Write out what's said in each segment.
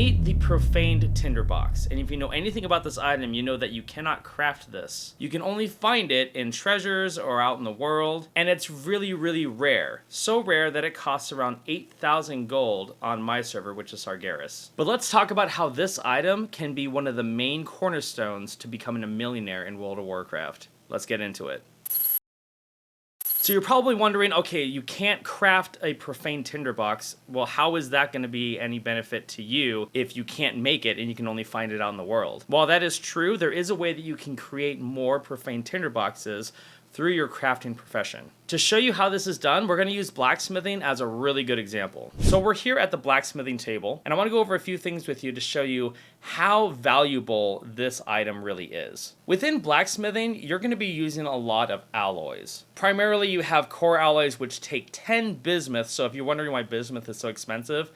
Meet the Profaned tinderbox, and if you know anything about this item, you know that you cannot craft this. You can only find it in treasures or out in the world, and it's really, really rare. So rare that it costs around 8,000 gold on my server, which is Sargeras. But let's talk about how this item can be one of the main cornerstones to becoming a millionaire in World of Warcraft. Let's get into it. So you're probably wondering, okay, you can't craft a Profaned tinderbox. Well, how is that going to be any benefit to you if you can't make it and you can only find it out in the world? While that is true, there is a way that you can create more Profaned tinderboxes through your crafting profession. To show you how this is done, we're going to use blacksmithing as a really good example. So we're here at the blacksmithing table, and I want to go over a few things with you to show you how valuable this item really is. Within blacksmithing, you're going to be using a lot of alloys. Primarily, you have core alloys which take 10 bismuth, so if you're wondering why bismuth is so expensive,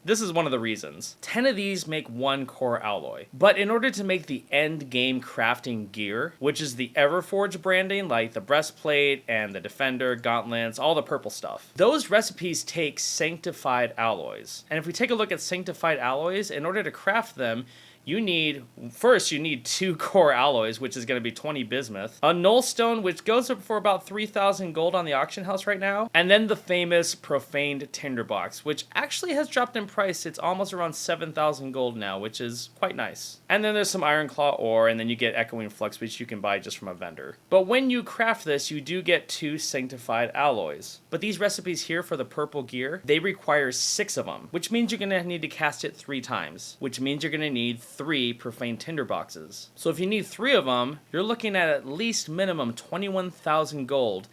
this is one of the reasons. 10 of these make one core alloy. But in order to make the end game crafting gear, which is the Everforge branding, like the breastplate and the defender, gauntlets, all the purple stuff, those recipes take sanctified alloys. And if we take a look at sanctified alloys, in order to craft them, you need 2 core alloys, which is going to be 20 bismuth, a nullstone, which goes up for about 3,000 gold on the auction house right now, and then the famous Profaned tinderbox, which actually has dropped in price. It's almost around 7,000 gold now, which is quite nice. And then there's some iron claw ore, and then you get echoing flux, which you can buy just from a vendor. But when you craft this, you do get 2 sanctified alloys. But these recipes here for the purple gear, they require 6 of them, which means you're going to need to cast it 3 times, which means you're going to need 3 Profaned tinderboxes. So if you need 3 of them, you're looking at least minimum 21,000 gold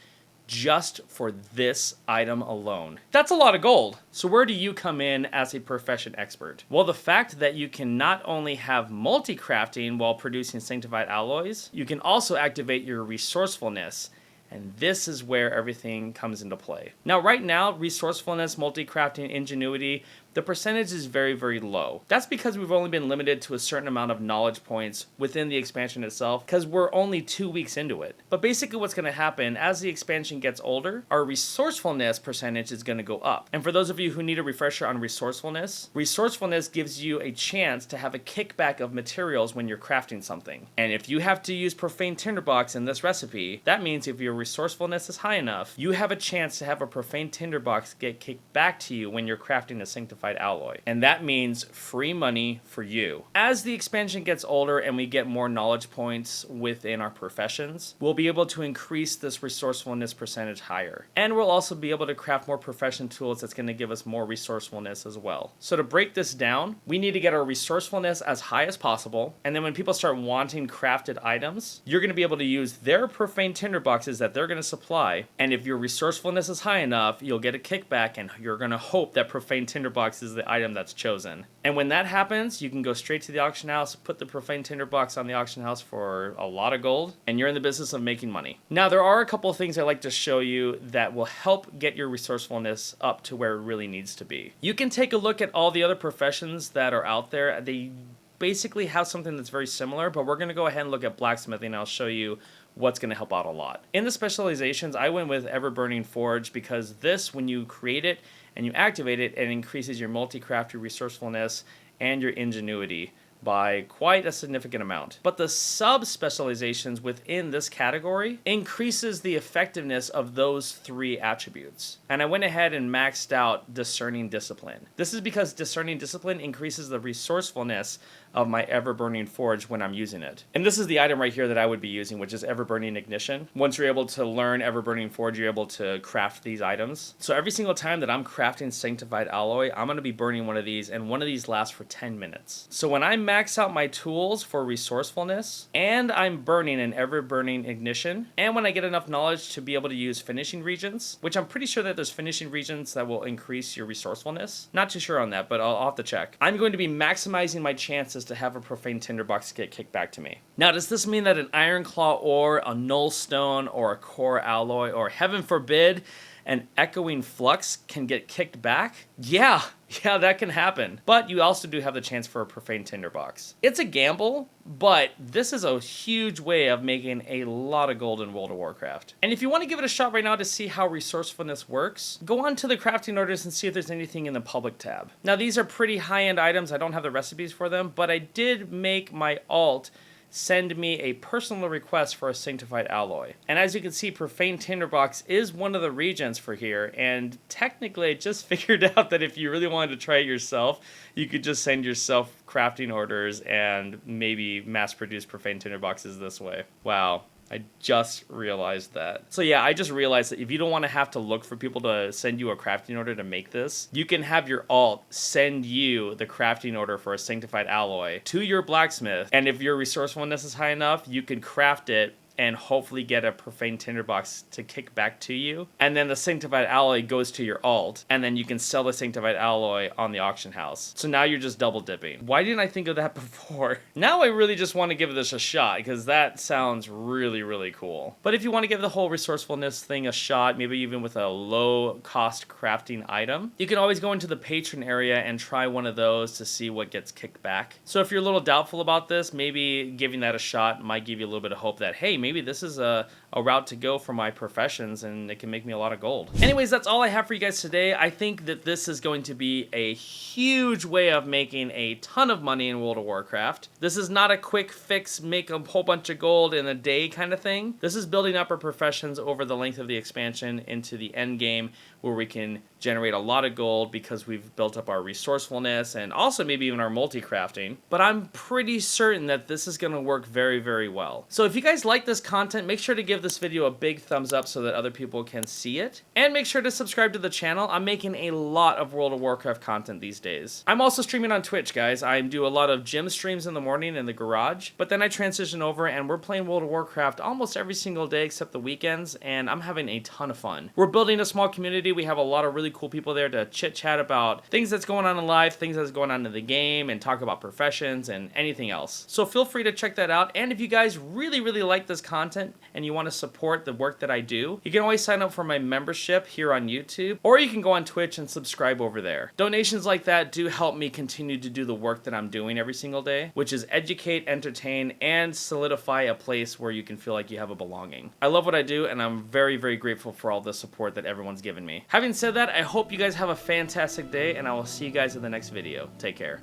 just for this item alone. That's a lot of gold. So where do you come in as a profession expert? Well, the fact that you can not only have multi-crafting while producing sanctified alloys, you can also activate your resourcefulness. And this is where everything comes into play. Now, right now, resourcefulness, multi-crafting, ingenuity, the percentage is very, very low. That's because we've only been limited to a certain amount of knowledge points within the expansion itself, because we're only 2 weeks into it. But basically what's going to happen, as the expansion gets older, our resourcefulness percentage is going to go up. And for those of you who need a refresher on resourcefulness, resourcefulness gives you a chance to have a kickback of materials when you're crafting something. And if you have to use Profaned tinderbox in this recipe, that means if your resourcefulness is high enough, you have a chance to have a Profaned tinderbox get kicked back to you when you're crafting a sanctified alloy. And that means free money for you. As the expansion gets older and we get more knowledge points within our professions, we'll be able to increase this resourcefulness percentage higher. And we'll also be able to craft more profession tools that's going to give us more resourcefulness as well. So to break this down, we need to get our resourcefulness as high as possible. And then when people start wanting crafted items, you're going to be able to use their Profaned tinderboxes that they're going to supply. And if your resourcefulness is high enough, you'll get a kickback, and you're going to hope that Profaned tinderbox is the item that's chosen. And when that happens, you can go straight to the auction house, put the Profaned tinderbox on the auction house for a lot of gold, and you're in the business of making money. Now, there are a couple of things I'd like to show you that will help get your resourcefulness up to where it really needs to be. You can take a look at all the other professions that are out there. They basically have something that's very similar, but we're going to go ahead and look at blacksmithing, and I'll show you what's going to help out a lot. In the specializations, I went with Ever-Burning Forge because this, when you create it and you activate it, it increases your multi-craft, your resourcefulness, and your ingenuity by quite a significant amount. But the sub-specializations within this category increases the effectiveness of those 3 attributes. And I went ahead and maxed out Discerning Discipline. This is because Discerning Discipline increases the resourcefulness of my Ever-Burning Forge when I'm using it. And this is the item right here that I would be using, which is Ever-Burning Ignition. Once you're able to learn Ever-Burning Forge, you're able to craft these items. So every single time that I'm crafting Sanctified Alloy, I'm going to be burning one of these, and one of these lasts for 10 minutes. So when I max out my tools for resourcefulness, and I'm burning an Ever-Burning Ignition, and when I get enough knowledge to be able to use finishing regions, which I'm pretty sure that there's finishing regions that will increase your resourcefulness. Not too sure on that, but I'll have to check. I'm going to be maximizing my chances to have a Profaned tinderbox get kicked back to me. Now, does this mean that an iron claw ore, a null stone, or a core alloy, or heaven forbid, an echoing flux can get kicked back? Yeah, that can happen. But you also do have the chance for a Profaned tinderbox. It's a gamble, but this is a huge way of making a lot of gold in World of Warcraft. And if you want to give it a shot right now to see how resourcefulness works, go on to the crafting orders and see if there's anything in the public tab. Now these are pretty high-end items. I don't have the recipes for them, but I did make my alt send me a personal request for a sanctified alloy. And as you can see, Profaned Tinderbox is one of the regions for here, and technically I just figured out that if you really wanted to try it yourself, you could just send yourself crafting orders and maybe mass produce Profaned Tinderboxes this way. Wow. I just realized that. So yeah, I just realized that if you don't want to have to look for people to send you a crafting order to make this, you can have your alt send you the crafting order for a sanctified alloy to your blacksmith. And if your resourcefulness is high enough, you can craft it and hopefully get a Profaned Tinderbox to kick back to you. And then the sanctified alloy goes to your alt, and then you can sell the sanctified alloy on the auction house. So now you're just double dipping. Why didn't I think of that before? Now I really just want to give this a shot, because that sounds really, really cool. But if you want to give the whole resourcefulness thing a shot, maybe even with a low cost crafting item, you can always go into the patron area and try one of those to see what gets kicked back. So if you're a little doubtful about this, maybe giving that a shot might give you a little bit of hope that, hey, maybe this is a route to go for my professions and it can make me a lot of gold. Anyways, that's all I have for you guys today. I think that this is going to be a huge way of making a ton of money in World of Warcraft. This is not a quick fix, make a whole bunch of gold in a day kind of thing. This is building up our professions over the length of the expansion into the end game, where we can generate a lot of gold because we've built up our resourcefulness and also maybe even our multi-crafting. But I'm pretty certain that this is going to work very, very well. So if you guys like this content, make sure to give this video a big thumbs up so that other people can see it. And make sure to subscribe to the channel. I'm making a lot of World of Warcraft content these days. I'm also streaming on Twitch, guys. I do a lot of gym streams in the morning in the garage, but then I transition over and we're playing World of Warcraft almost every single day except the weekends, and I'm having a ton of fun. We're building a small community. We have a lot of really cool people there to chit chat about things that's going on in life, things that's going on in the game, and talk about professions and anything else. So feel free to check that out. And if you guys really, really like this content and you want to support the work that I do, you can always sign up for my membership here on YouTube, or you can go on Twitch and subscribe over there. Donations like that do help me continue to do the work that I'm doing every single day, which is educate, entertain, and solidify a place where you can feel like you have a belonging. I love what I do, and I'm very, very grateful for all the support that everyone's given me. Having said that, I hope you guys have a fantastic day, and I will see you guys in the next video. Take care.